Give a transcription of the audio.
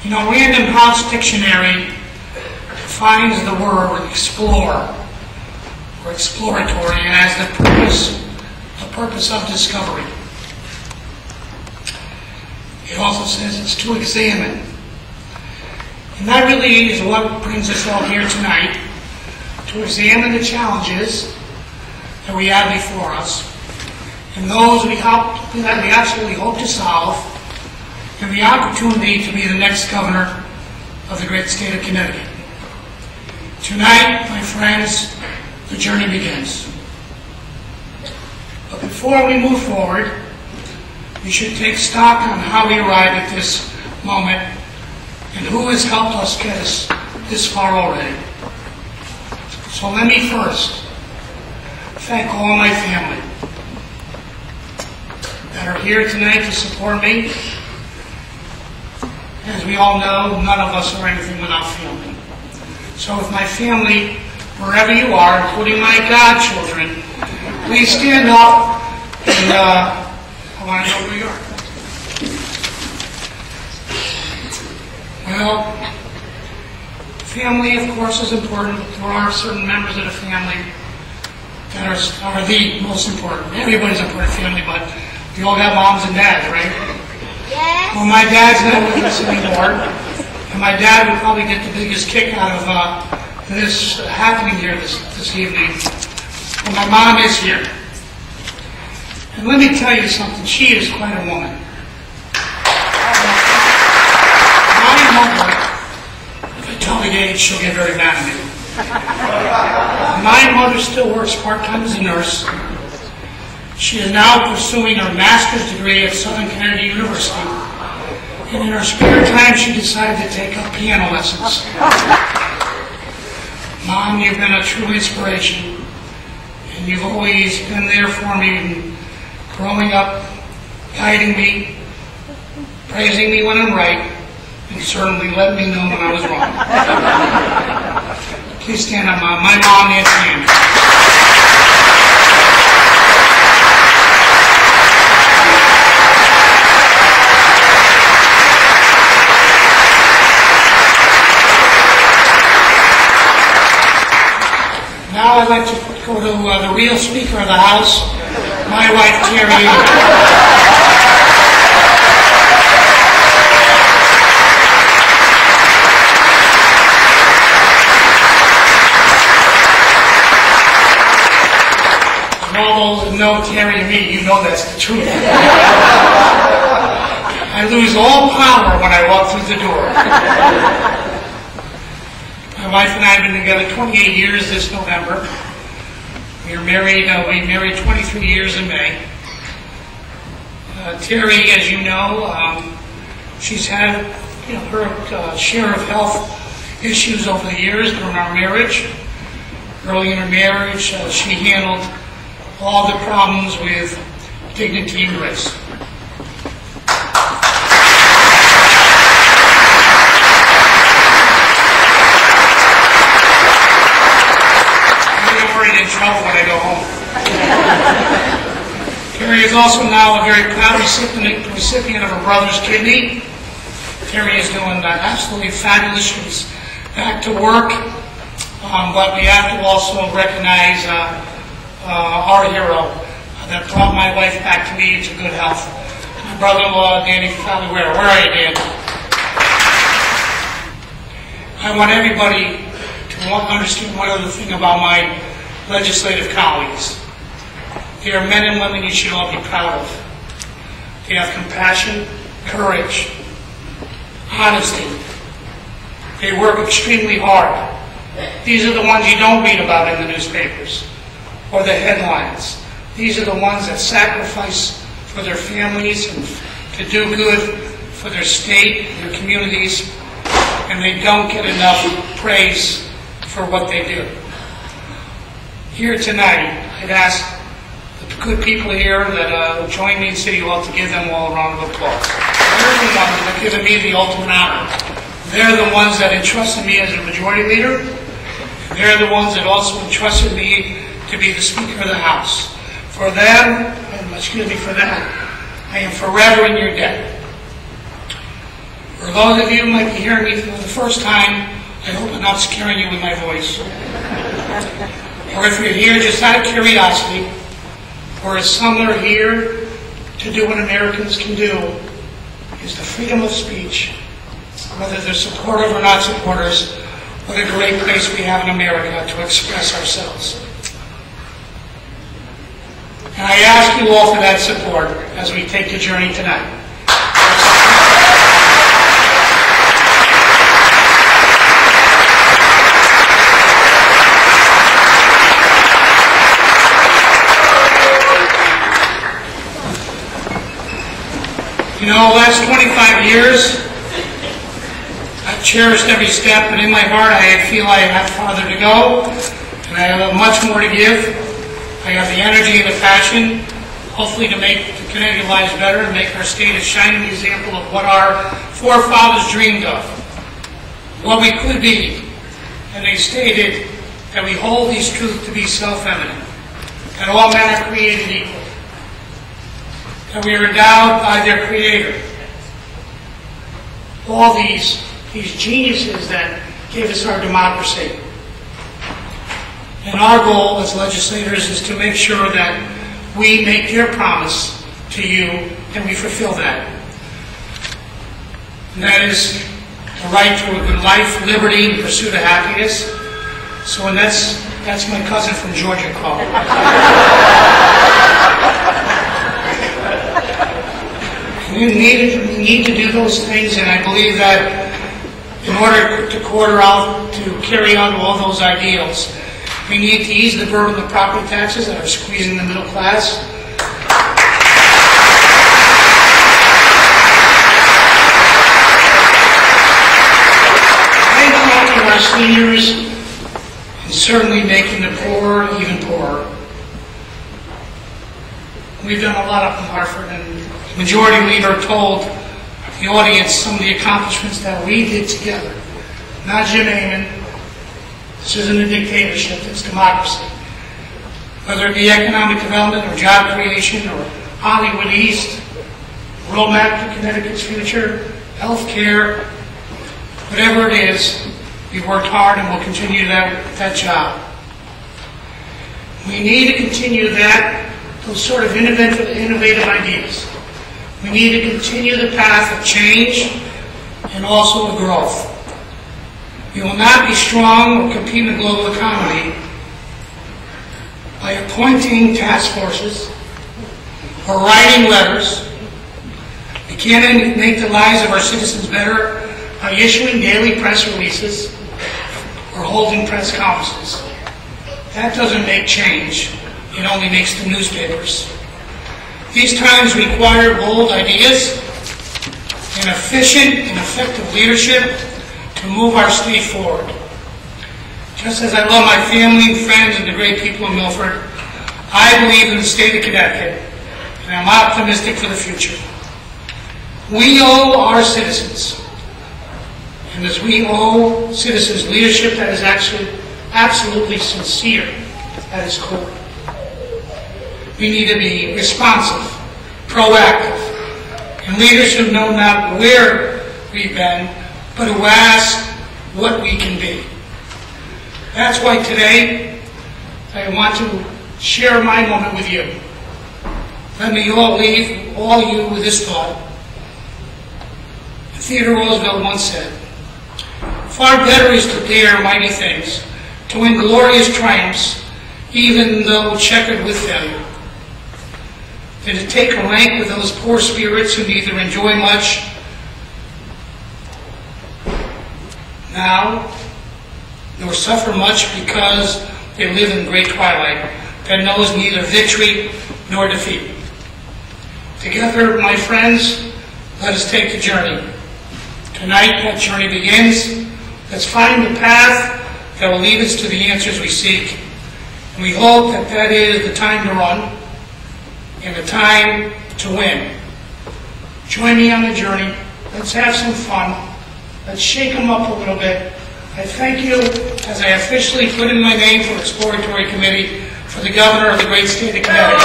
You know, Random House Dictionary defines the word explore or exploratory as the purpose of discovery. It also says it's to examine. And that really is what brings us all here tonight, to examine the challenges that we have before us, and those that we absolutely hope to solve, and the opportunity to be the next governor of the great state of Connecticut. Tonight, my friends, the journey begins. But before we move forward, we should take stock on how we arrived at this moment and who has helped us get us this far already. So let me first thank all my family that are here tonight to support me. As we all know, none of us are anything without family. So with my family, wherever you are, including my godchildren, please stand up and I want to know who you are. Well, family, of course, is important. There are certain members of the family that are the most important. Everybody's important family, but we all have moms and dads, right? Yes. Well, my dad's not with us anymore, and my dad would probably get the biggest kick out of this happening here this evening. But my mom is here. And let me tell you something, she is quite a woman. My mother, if I tell the age, she'll get very mad at me. My mother still works part-time as a nurse. She is now pursuing her master's degree at Southern Connecticut University. And in her spare time, she decided to take up piano lessons. Mom, you've been a true inspiration. And you've always been there for me, growing up, guiding me, praising me when I'm right, and certainly letting me know when I was wrong. Please stand up, Mom. My mom, Nancy Ann. Now I'd like to go to the real Speaker of the House, my wife, Terry. And all those that know Terry and me, you know that's the truth. I lose all power when I walk through the door. My wife and I have been together 28 years this November. We married 23 years in May. Terry, as you know, she's had her share of health issues over the years during our marriage. Early in her marriage, she handled all the problems with dignity and grace. Trouble when I go home. Terry is also now a very proud recipient of her brother's kidney. Terry is doing absolutely fabulous. She's back to work, but we have to also recognize our hero that brought my wife back to me to good health. My brother-in-law, Danny Fowler. Where are you, Dan? I want everybody to understand one other thing about my legislative colleagues. They are men and women you should all be proud of. They have compassion, courage, honesty. They work extremely hard. These are the ones you don't read about in the newspapers or the headlines. These are the ones that sacrifice for their families and to do good for their state, their communities, and they don't get enough praise for what they do. Here tonight, I'd ask the good people here that join me in City Hall to give them all a round of applause. They're the ones that have given me the ultimate honor. They're the ones that entrusted me as a majority leader. They're the ones that also entrusted me to be the Speaker of the House. For them, I am forever in your debt. For those of you who might be hearing me for the first time, I hope I'm not scaring you with my voice. Or if you're here just out of curiosity, or as some are here to do what Americans can do, is the freedom of speech. Whether they're supportive or not supporters, what a great place we have in America to express ourselves. And I ask you all for that support as we take the journey tonight. You know, the last 25 years, I've cherished every step, and in my heart I feel I have farther to go, and I have much more to give. I have the energy and the passion, hopefully to make the Connecticut lives better and make our state a shining example of what our forefathers dreamed of, what we could be. And they stated that we hold these truths to be self-evident, that all men are created equal, that we are endowed by their Creator. All these geniuses that gave us our democracy. And our goal as legislators is to make sure that we make their promise to you and we fulfill that. And that is the right to a good life, liberty, and pursuit of happiness. So, and that's my cousin from Georgia calling. We need to do those things, and I believe that in order to carry out all those ideals, we need to ease the burden of property taxes that are squeezing the middle class. Handcuffing our seniors, and certainly making the poor even poorer. We've done a lot up in Hartford, and the Majority Leader told the audience some of the accomplishments that we did together. Not Jim Amann. This isn't a dictatorship, it's democracy. Whether it be economic development or job creation or Hollywood East, roadmap to Connecticut's future, health care, whatever it is, we've worked hard and we'll continue that job. We need to continue those sort of innovative ideas. We need to continue the path of change and also of growth. We will not be strong or compete in the global economy by appointing task forces or writing letters. We can't make the lives of our citizens better by issuing daily press releases or holding press conferences. That doesn't make change. It only makes the newspapers. These times require bold ideas and efficient and effective leadership to move our state forward. Just as I love my family and friends and the great people of Milford, I believe in the state of Connecticut, and I'm optimistic for the future. We owe our citizens, and as we owe citizens leadership that is actually absolutely sincere at its core. We need to be responsive, proactive, and leaders who know not where we've been, but who ask what we can be. That's why today I want to share my moment with you. Let me leave all you with this thought. Theodore Roosevelt once said, "Far better is to dare mighty things, to win glorious triumphs, even though checkered with failure, than to take a rank with those poor spirits who neither enjoy much now nor suffer much because they live in great twilight that knows neither victory nor defeat." Together, my friends, let us take the journey. Tonight, that journey begins. Let's find the path that will lead us to the answers we seek. And we hope that that is the time to run and the time to win. Join me on the journey. Let's have some fun. Let's shake them up a little bit. I thank you as I officially put in my name for Exploratory Committee for the Governor of the great state of Connecticut.